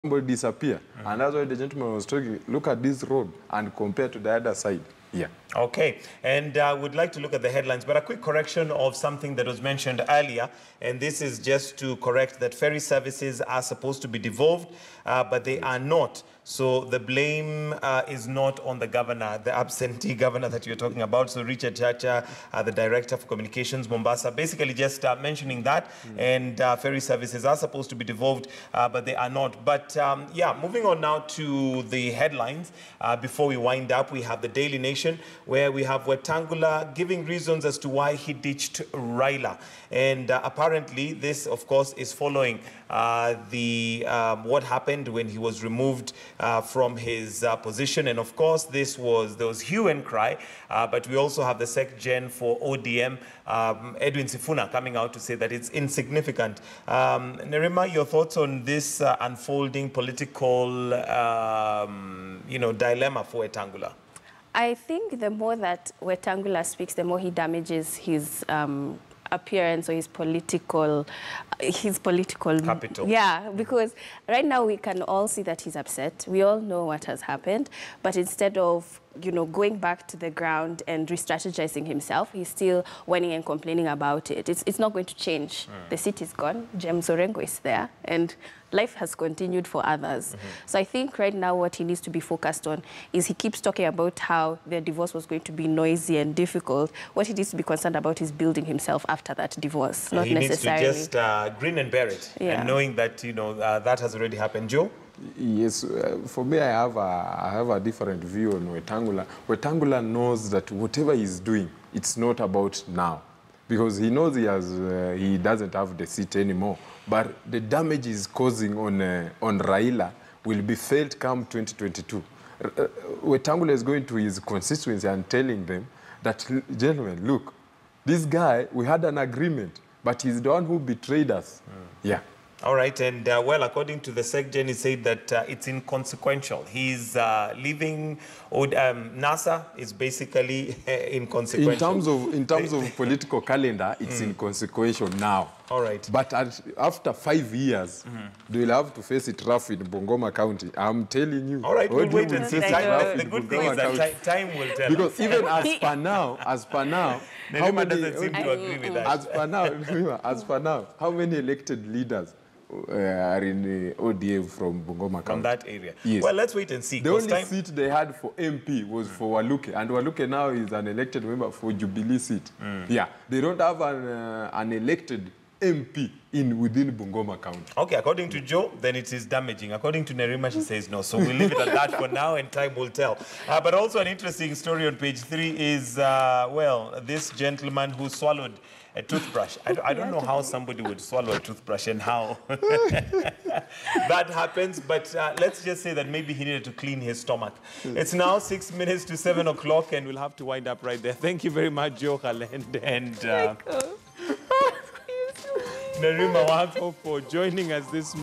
somebody disappear. And that's why the gentleman was talking, look at this road and compare to the other side. Yeah. Okay, and I would like to look at the headlines, but a quick correction of something that was mentioned earlier, and this is just to correct that ferry services are supposed to be devolved, but they are not. So the blame is not on the governor, the absentee governor that you're talking about. So Richard Chacha, the Director for Communications, Mombasa, basically just mentioning that, and ferry services are supposed to be devolved, but they are not. But yeah, moving on now to the headlines. Before we wind up, we have the Daily Nation, where we have Wetangula giving reasons as to why he ditched Raila. And apparently this, of course, is following what happened when he was removed from his position. And of course, there was hue and cry, but we also have the Sec-Gen for ODM, Edwin Sifuna, coming out to say that it's insignificant. Nerima, your thoughts on this unfolding political dilemma for Wetangula? I think the more that Wetangula speaks, the more he damages his appearance or his political capital. Yeah, because right now we can all see that he's upset. We all know what has happened, but instead of going back to the ground and re-strategizing himself, he's still whining and complaining about it. It's not going to change. The seat is gone. James Orengo is there, and life has continued for others. So I think right now what he needs to be focused on is he keeps talking about how the divorce was going to be noisy and difficult. What he needs to be concerned about is building himself after that divorce, not necessarily. He needs to just grin and bear it, and knowing that that has already happened. Joe? Yes, for me, I have a different view on Wetangula. Wetangula knows that whatever he's doing, it's not about now, because he knows he doesn't have the seat anymore. But the damage he's causing on Raila will be felt come 2022. Wetangula is going to his constituency and telling them that, gentlemen, look, this guy, we had an agreement, but he's the one who betrayed us. Yeah. All right, and well, according to the Sec-Gen, he said that it's inconsequential. He's leaving, NASA is basically inconsequential. In terms of political calendar, it's inconsequential now. All right. But after 5 years, they will have to face it rough in Bungoma County. I'm telling you. All right, we'll wait and see. The good thing is that time will tell. Because even as per now, Nerima doesn't seem to agree with that. As per now, how many elected leaders are in the ODA from Bungoma County? From that area. Yes. Well, let's wait and see. The only seat they had for MP was for Waluke, and Waluke now is an elected member for Jubilee seat. Yeah, they don't have an elected MP within Bungoma County. Okay, according to Joe, then it is damaging. According to Nerima, she says no. So we'll leave it at that for now, and time will tell. But also an interesting story on page 3 is, well, this gentleman who swallowed a toothbrush. I don't know how somebody would swallow a toothbrush and how that happens, but let's just say that maybe he needed to clean his stomach. It's now 6 minutes to 7 o'clock, and we'll have to wind up right there. Thank you very much, Joe Halend and Nerima Wako for joining us this morning.